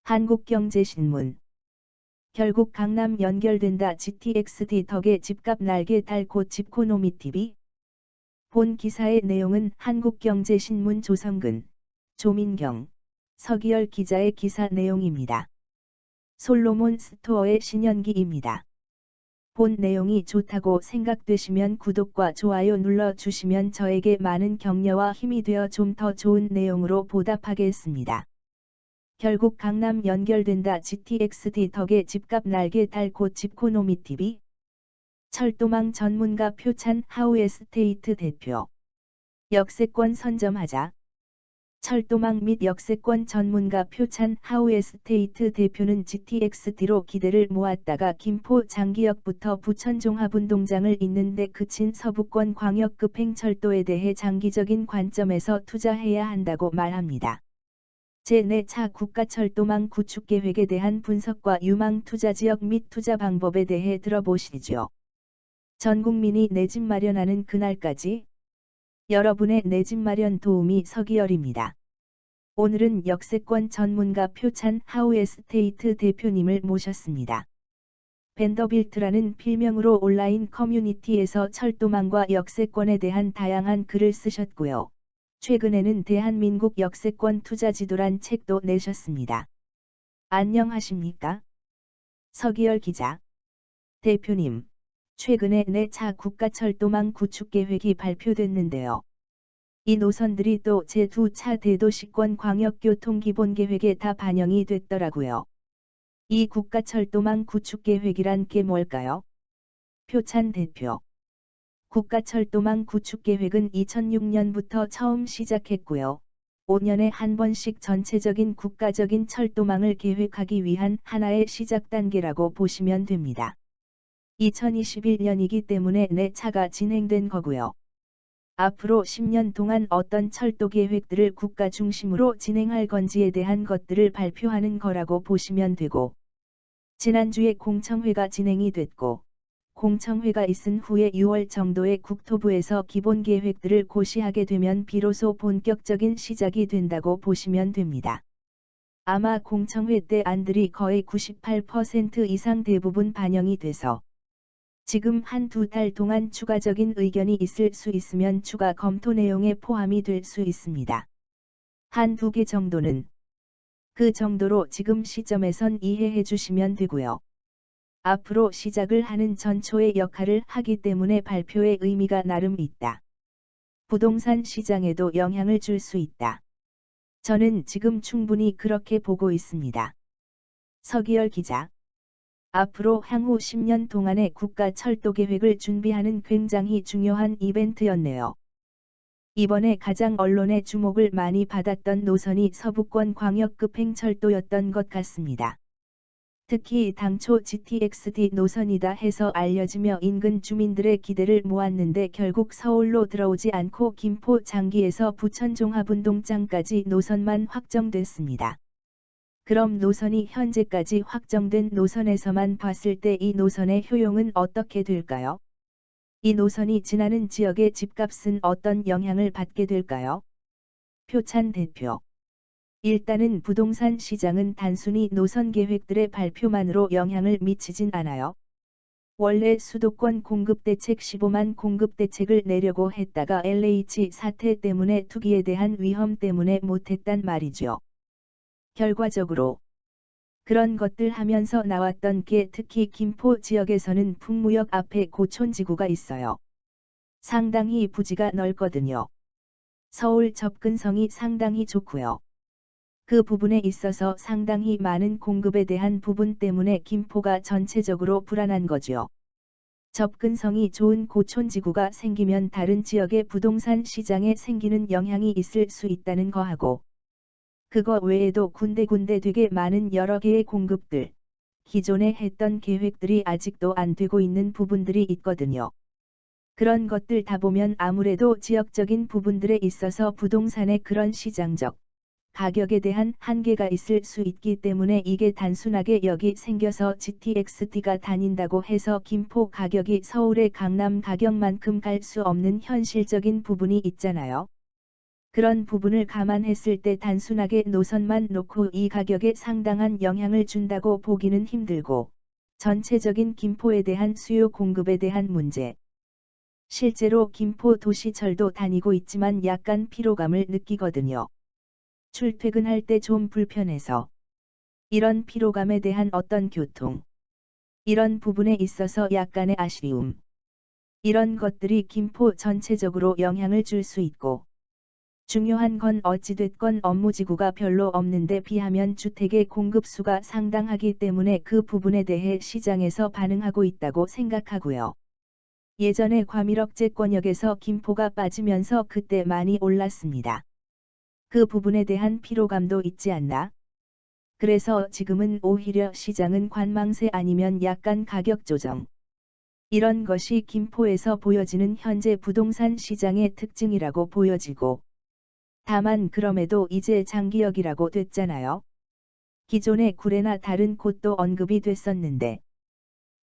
한국경제신문. 결국 강남 연결된다. GTX-D 덕에 집값 날개 달 곧 집코노미TV. 본 기사의 내용은 한국경제신문 조성근, 조민경, 서기열 기자의 기사 내용입니다. 솔로몬 스토어의 신연기입니다. 본 내용이 좋다고 생각되시면 구독과 좋아요 눌러주시면 저에게 많은 격려와 힘이 되어 좀 더 좋은 내용으로 보답하겠습니다. 결국 강남 연결된다. GTX-D 덕에 집값 날개 달 곧 집코노미TV. 철도망 전문가 표찬 하우에스테이트 대표. 역세권 선점하자. 철도망 및 역세권 전문가 표찬 하우에스테이트 대표는 GTX-D로 기대를 모았다가 김포 장기역부터 부천 종합운동장을 잇는데 그친 서부권 광역급행철도에 대해 장기적인 관점에서 투자해야 한다고 말합니다. 제4차 국가철도망 구축 계획에 대한 분석과 유망 투자지역 및 투자 방법에 대해 들어보시죠. 전 국민이 내 집 마련하는 그날까지 여러분의 내 집 마련 도우미 서기열입니다. 오늘은 역세권 전문가 표찬 하우에스테이트 대표님을 모셨습니다. 벤더빌트라는 필명으로 온라인 커뮤니티에서 철도망과 역세권에 대한 다양한 글을 쓰셨고요. 최근에는 대한민국 역세권 투자지도란 책도 내셨습니다. 안녕하십니까? 서기열 기자. 대표님, 최근에 4차 국가철도망 구축 계획이 발표됐는데요. 이 노선들이 또 제2차 대도시권 광역교통기본계획에 다 반영이 됐더라고요. 이 국가철도망 구축 계획이란 게 뭘까요? 표찬 대표. 국가철도망 구축 계획은 2006년부터 처음 시작했고요. 5년에 한 번씩 전체적인 국가적인 철도망을 계획하기 위한 하나의 시작 단계라고 보시면 됩니다. 2021년이기 때문에 4차가 진행된 거고요. 앞으로 10년 동안 어떤 철도 계획들을 국가 중심으로 진행할 건지에 대한 것들을 발표하는 거라고 보시면 되고, 지난주에 공청회가 진행이 됐고, 공청회가 있은 후에 6월 정도에 국토부에서 기본 계획들을 고시하게 되면 비로소 본격적인 시작이 된다고 보시면 됩니다. 아마 공청회 때 안들이 거의 98% 이상 대부분 반영이 돼서 지금 한두 달 동안 추가적인 의견이 있을 수 있으면 추가 검토 내용에 포함이 될 수 있습니다. 한두 개 정도는 그 정도로 지금 시점에선 이해해 주시면 되고요. 앞으로 시작을 하는 전초의 역할을 하기 때문에 발표의 의미가 나름 있다. 부동산 시장에도 영향을 줄 수 있다. 저는 지금 충분히 그렇게 보고 있습니다. 서기열 기자. 앞으로 향후 10년 동안의 국가 철도 계획을 준비하는 굉장히 중요한 이벤트였네요. 이번에 가장 언론의 주목을 많이 받았던 노선이 서부권 광역급행철도였던 것 같습니다. 특히 당초 GTX-D 노선이다 해서 알려지며 인근 주민들의 기대를 모았는데 결국 서울로 들어오지 않고 김포 장기에서 부천 종합운동장까지 노선만 확정됐습니다. 그럼 노선이 현재까지 확정된 노선에서만 봤을 때 이 노선의 효용은 어떻게 될까요? 이 노선이 지나는 지역의 집값은 어떤 영향을 받게 될까요? 표찬 대표. 일단은 부동산 시장은 단순히 노선 계획들의 발표만으로 영향을 미치진 않아요. 원래 수도권 공급대책 15만 공급대책을 내려고 했다가 LH 사태 때문에 투기에 대한 위험 때문에 못했단 말이죠. 결과적으로 그런 것들 하면서 나왔던 게 특히 김포 지역에서는 풍무역 앞에 고촌지구가 있어요. 상당히 부지가 넓거든요. 서울 접근성이 상당히 좋고요. 그 부분에 있어서 상당히 많은 공급에 대한 부분 때문에 김포가 전체적으로 불안한 거죠. 접근성이 좋은 고촌지구가 생기면 다른 지역의 부동산 시장에 생기는 영향이 있을 수 있다는 거하고, 그거 외에도 군데군데 되게 많은 여러 개의 공급들, 기존에 했던 계획들이 아직도 안 되고 있는 부분들이 있거든요. 그런 것들 다 보면 아무래도 지역적인 부분들에 있어서 부동산의 그런 시장적 가격에 대한 한계가 있을 수 있기 때문에 이게 단순하게 여기 생겨서 GTX-D가 다닌다고 해서 김포 가격이 서울의 강남 가격만큼 갈 수 없는 현실적인 부분이 있잖아요. 그런 부분을 감안했을 때 단순하게 노선만 놓고 이 가격에 상당한 영향을 준다고 보기는 힘들고, 전체적인 김포에 대한 수요 공급에 대한 문제. 실제로 김포 도시철도 다니고 있지만 약간 피로감을 느끼거든요. 출퇴근할 때 좀 불편해서. 이런 피로감에 대한 어떤 교통. 이런 부분에 있어서 약간의 아쉬움. 이런 것들이 김포 전체적으로 영향을 줄 수 있고, 중요한 건 어찌됐건 업무지구가 별로 없는데 비하면 주택의 공급수가 상당하기 때문에 그 부분에 대해 시장에서 반응하고 있다고 생각하고요. 예전에 과밀억제권역에서 김포가 빠지면서 그때 많이 올랐습니다. 그 부분에 대한 피로감도 있지 않나? 그래서 지금은 오히려 시장은 관망세 아니면 약간 가격 조정. 이런 것이 김포에서 보여지는 현재 부동산 시장의 특징이라고 보여지고, 다만 그럼에도 이제 장기역이라고 됐잖아요. 기존의 구례나 다른 곳도 언급이 됐었는데,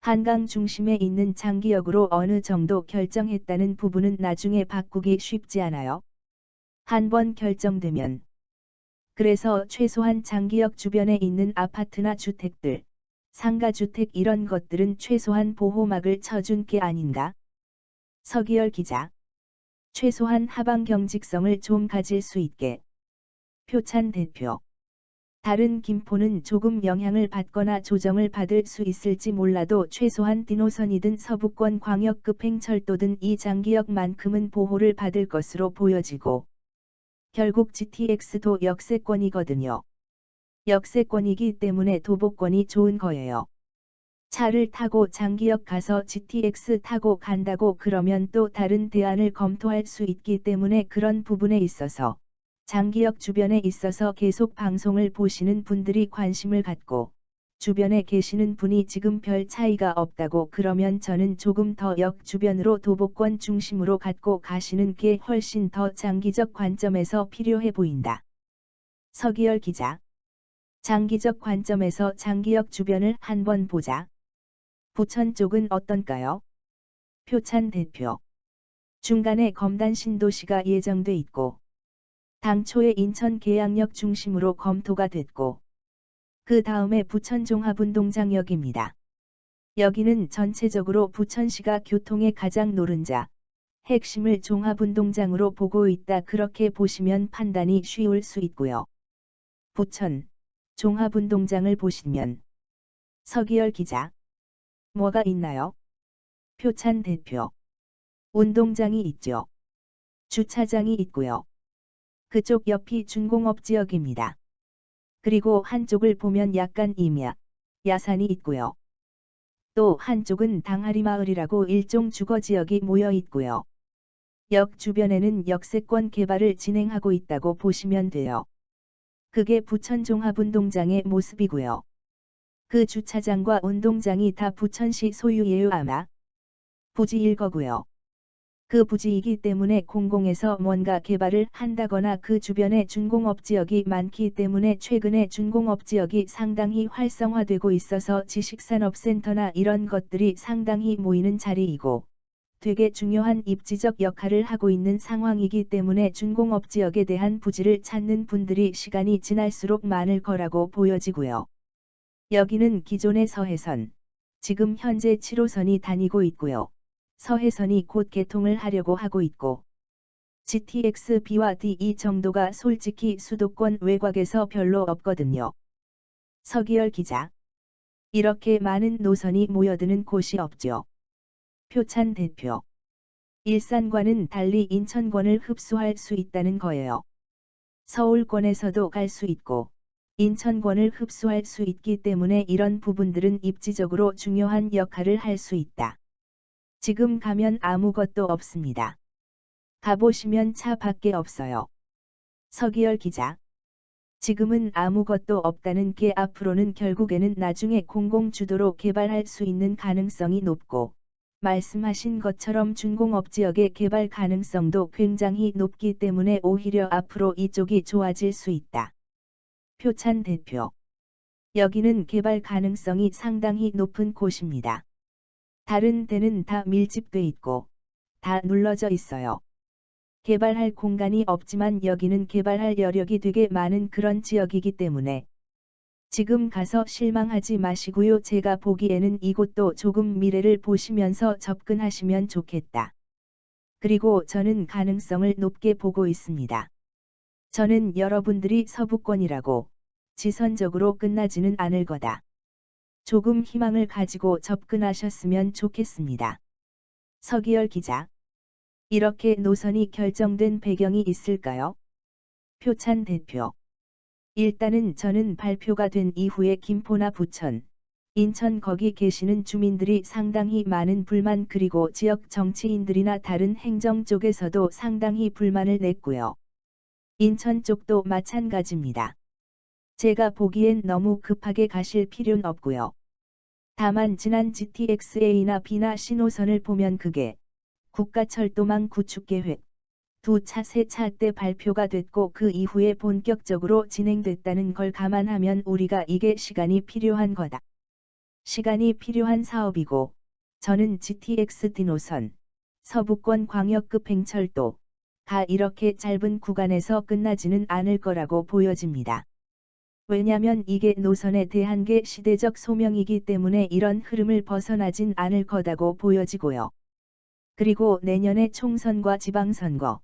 한강 중심에 있는 장기역으로 어느 정도 결정했다는 부분은 나중에 바꾸기 쉽지 않아요. 한번 결정되면. 그래서 최소한 장기역 주변에 있는 아파트나 주택들, 상가주택 이런 것들은 최소한 보호막을 쳐준 게 아닌가? 서기열 기자. 최소한 하방 경직성을 좀 가질 수 있게. 표찬 대표. 다른 김포는 조금 영향을 받거나 조정을 받을 수 있을지 몰라도 최소한 디노선이든 서부권 광역급행철도든 이 장기역만큼은 보호를 받을 것으로 보여지고, 결국 GTX도 역세권이거든요. 역세권이기 때문에 도보권이 좋은 거예요. 차를 타고 장기역 가서 GTX 타고 간다고 그러면 또 다른 대안을 검토할 수 있기 때문에 그런 부분에 있어서 장기역 주변에 있어서 계속 방송을 보시는 분들이 관심을 갖고, 주변에 계시는 분이 지금 별 차이가 없다고 그러면 저는 조금 더 역 주변으로 도보권 중심으로 갖고 가시는 게 훨씬 더 장기적 관점에서 필요해 보인다. 서기열 기자. 장기적 관점에서 장기역 주변을 한번 보자. 부천 쪽은 어떤가요? 표찬 대표. 중간에 검단 신도시가 예정돼 있고, 당초에 인천 계양역 중심으로 검토가 됐고, 그 다음에 부천 종합운동장역입니다. 여기는 전체적으로 부천시가 교통의 가장 노른자, 핵심을 종합운동장으로 보고 있다 그렇게 보시면 판단이 쉬울 수 있고요. 부천, 종합운동장을 보시면. 서기열 기자. 뭐가 있나요? 표찬 대표. 운동장이 있죠. 주차장이 있고요. 그쪽 옆이 준공업 지역입니다. 그리고 한쪽을 보면 약간 임야, 야산이 있고요. 또 한쪽은 당하리 마을이라고 일종 주거지역이 모여 있고요. 역 주변에는 역세권 개발을 진행하고 있다고 보시면 돼요. 그게 부천 종합운동장의 모습이고요. 그 주차장과 운동장이 다 부천시 소유예요 아마. 부지일 거고요. 그 부지이기 때문에 공공에서 뭔가 개발을 한다거나 그 주변에 준공업 지역이 많기 때문에 최근에 준공업 지역이 상당히 활성화되고 있어서 지식산업센터나 이런 것들이 상당히 모이는 자리이고, 되게 중요한 입지적 역할을 하고 있는 상황이기 때문에 준공업 지역에 대한 부지를 찾는 분들이 시간이 지날수록 많을 거라고 보여지고요. 여기는 기존의 서해선, 지금 현재 7호선이 다니고 있고요. 서해선이 곧 개통을 하려고 하고 있고, GTX B와 D 정도가 솔직히 수도권 외곽에서 별로 없거든요. 서기열 기자. 이렇게 많은 노선이 모여드는 곳이 없죠. 표찬 대표. 일산과는 달리 인천권을 흡수할 수 있다는 거예요. 서울권에서도 갈 수 있고, 인천권을 흡수할 수 있기 때문에 이런 부분들은 입지적으로 중요한 역할을 할 수 있다. 지금 가면 아무것도 없습니다. 가보시면 차밖에 없어요. 서기열 기자. 지금은 아무것도 없다는 게 앞으로는 결국에는 나중에 공공주도로 개발할 수 있는 가능성이 높고, 말씀하신 것처럼 준공업 지역의 개발 가능성도 굉장히 높기 때문에 오히려 앞으로 이쪽이 좋아질 수 있다. 표찬 대표. 여기는 개발 가능성이 상당히 높은 곳입니다. 다른 데는 다 밀집돼 있고, 다 눌러져 있어요. 개발할 공간이 없지만 여기는 개발할 여력이 되게 많은 그런 지역이기 때문에 지금 가서 실망하지 마시고요. 제가 보기에는 이곳도 조금 미래를 보시면서 접근하시면 좋겠다. 그리고 저는 가능성을 높게 보고 있습니다. 저는 여러분들이 서부권이라고 지선적으로 끝나지는 않을 거다. 조금 희망을 가지고 접근하셨으면 좋겠습니다. 서기열 기자. 이렇게 노선이 결정된 배경이 있을까요? 표찬 대표. 일단은 저는 발표가 된 이후에 김포나 부천, 인천 거기 계시는 주민들이 상당히 많은 불만 그리고 지역 정치인들이나 다른 행정 쪽에서도 상당히 불만을 냈고요. 인천 쪽도 마찬가지입니다. 제가 보기엔 너무 급하게 가실 필요는 없고요. 다만 지난 GTX-A나 B나 신호선을 보면 그게 국가철도망 구축계획, 2차, 3차 때 발표가 됐고 그 이후에 본격적으로 진행됐다는 걸 감안하면 우리가 이게 시간이 필요한 거다. 시간이 필요한 사업이고, 저는 GTX-D 노선, 서부권 광역급 행철도가 이렇게 짧은 구간에서 끝나지는 않을 거라고 보여집니다. 왜냐면 이게 노선에 대한 게 시대적 소명이기 때문에 이런 흐름을 벗어나진 않을 거다고 보여지고요. 그리고 내년에 총선과 지방선거,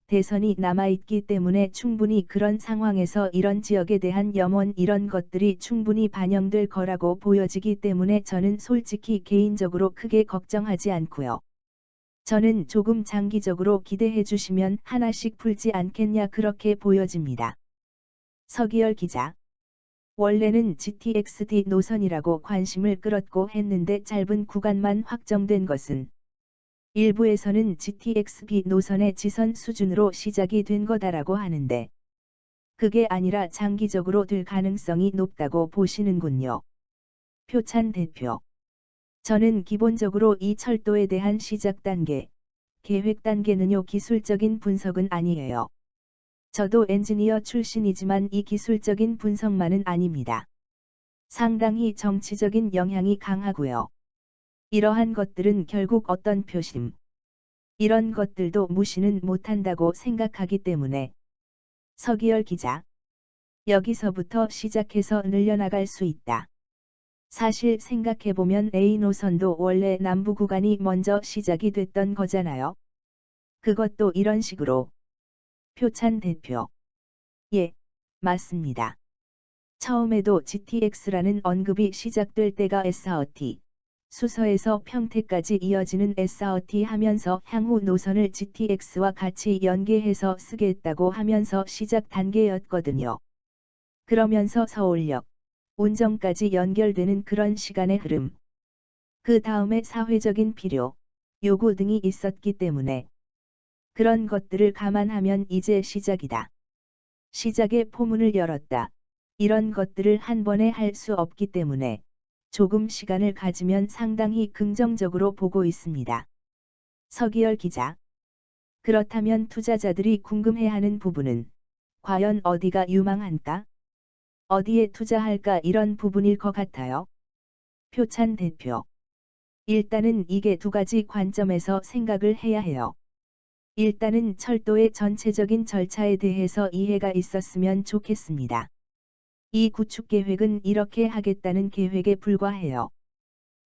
대선이 남아있기 때문에 충분히 그런 상황에서 이런 지역에 대한 염원 이런 것들이 충분히 반영될 거라고 보여지기 때문에 저는 솔직히 개인적으로 크게 걱정하지 않고요. 저는 조금 장기적으로 기대해 주시면 하나씩 풀지 않겠냐 그렇게 보여집니다. 서기열 기자. 원래는 GTX-D 노선이라고 관심을 끌었고 했는데 짧은 구간만 확정된 것은 일부에서는 GTX-B 노선의 지선 수준으로 시작이 된 거다라고 하는데 그게 아니라 장기적으로 될 가능성이 높다고 보시는군요. 표찬 대표. 저는 기본적으로 이 철도에 대한 시작 단계, 계획 단계는요 기술적인 분석은 아니에요. 저도 엔지니어 출신이지만 이 기술적인 분석만은 아닙니다. 상당히 정치적인 영향이 강하고요. 이러한 것들은 결국 어떤 표심, 이런 것들도 무시는 못한다고 생각하기 때문에. 서기열 기자. 여기서부터 시작해서 늘려나갈 수 있다. 사실 생각해보면 A 노선도 원래 남부 구간이 먼저 시작이 됐던 거잖아요. 그것도 이런 식으로. 표찬 대표. 예, 맞습니다. 처음에도 GTX라는 언급이 시작될 때가 S40, 수서에서 평택까지 이어지는 S40 하면서 향후 노선을 GTX와 같이 연계해서 쓰겠다고 하면서 시작 단계였거든요. 그러면서 서울역, 운정까지 연결되는 그런 시간의 흐름. 그 다음에 사회적인 필요, 요구 등이 있었기 때문에 그런 것들을 감안하면 이제 시작이다. 시작의 포문을 열었다. 이런 것들을 한 번에 할 수 없기 때문에 조금 시간을 가지면 상당히 긍정적으로 보고 있습니다. 서기열 기자. 그렇다면 투자자들이 궁금해하는 부분은 과연 어디가 유망한가? 어디에 투자할까 이런 부분일 것 같아요. 표찬 대표. 일단은 이게 두 가지 관점에서 생각을 해야 해요. 일단은 철도의 전체적인 절차에 대해서 이해가 있었으면 좋겠습니다. 이 구축 계획은 이렇게 하겠다는 계획에 불과해요.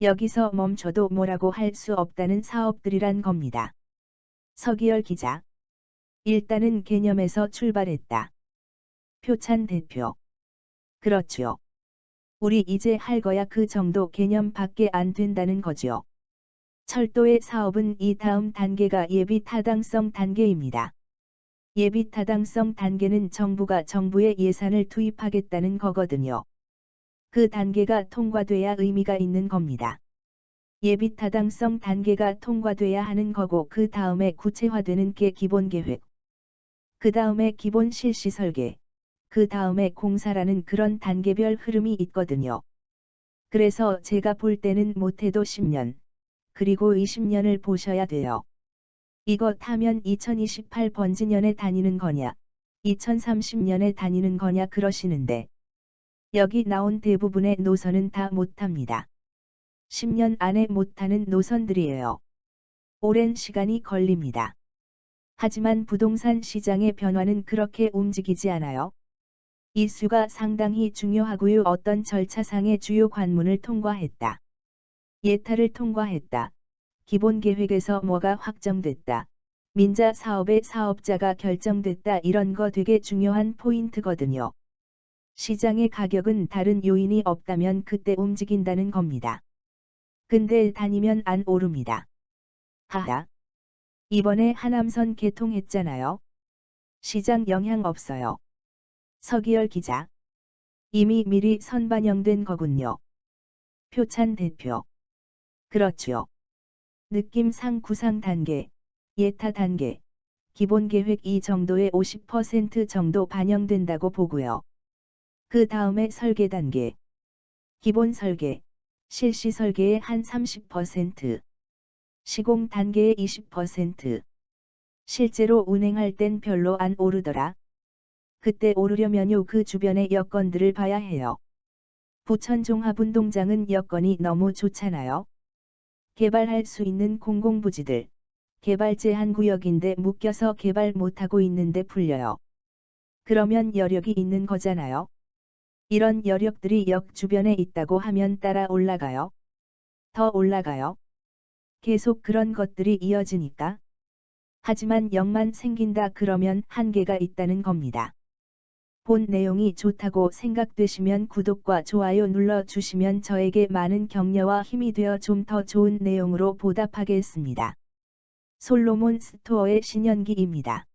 여기서 멈춰도 뭐라고 할 수 없다는 사업들이란 겁니다. 서기열 기자. 일단은 개념에서 출발했다. 표찬 대표. 그렇죠. 우리 이제 할 거야 그 정도 개념밖에 안 된다는 거죠. 철도의 사업은 이 다음 단계가 예비 타당성 단계입니다. 예비 타당성 단계는 정부가 정부의 예산을 투입하겠다는 거거든요. 그 단계가 통과돼야 의미가 있는 겁니다. 예비 타당성 단계가 통과돼야 하는 거고 그 다음에 구체화되는 게 기본 계획. 그 다음에 기본 실시 설계. 그 다음에 공사라는 그런 단계별 흐름이 있거든요. 그래서 제가 볼 때는 못해도 10년, 그리고 20년을 보셔야 돼요. 이것 하면 2028 번지년에 다니는 거냐, 2030년에 다니는 거냐 그러시는데 여기 나온 대부분의 노선은 다 못합니다. 10년 안에 못하는 노선들이에요. 오랜 시간이 걸립니다. 하지만 부동산 시장의 변화는 그렇게 움직이지 않아요. 이슈가 상당히 중요하고요. 어떤 절차상의 주요 관문을 통과했다. 예타를 통과했다. 기본계획에서 뭐가 확정됐다. 민자 사업의 사업자가 결정됐다. 이런 거 되게 중요한 포인트거든요. 시장의 가격은 다른 요인이 없다면 그때 움직인다는 겁니다. 근데 다니면 안 오릅니다. 하하. 이번에 하남선 개통했잖아요. 시장 영향 없어요. 서기열 기자. 이미 미리 선반영된 거군요. 표찬 대표. 그렇죠. 느낌상 구상 단계, 예타 단계, 기본 계획 이 정도의 50% 정도 반영된다고 보고요. 그 다음에 설계 단계. 기본 설계, 실시 설계의 한 30%, 시공 단계의 20%. 실제로 운행할 땐 별로 안 오르더라. 그때 오르려면요 그 주변의 여건들을 봐야 해요. 부천 종합운동장은 여건이 너무 좋잖아요. 개발할 수 있는 공공부지들. 개발 제한 구역인데 묶여서 개발 못하고 있는데 풀려요. 그러면 여력이 있는 거잖아요. 이런 여력들이 역 주변에 있다고 하면 따라 올라가요. 더 올라가요. 계속 그런 것들이 이어지니까. 하지만 역만 생긴다 그러면 한계가 있다는 겁니다. 본 내용이 좋다고 생각되시면 구독과 좋아요 눌러주시면 저에게 많은 격려와 힘이 되어 좀 더 좋은 내용으로 보답하겠습니다. 솔로몬 스토어의 신현기입니다.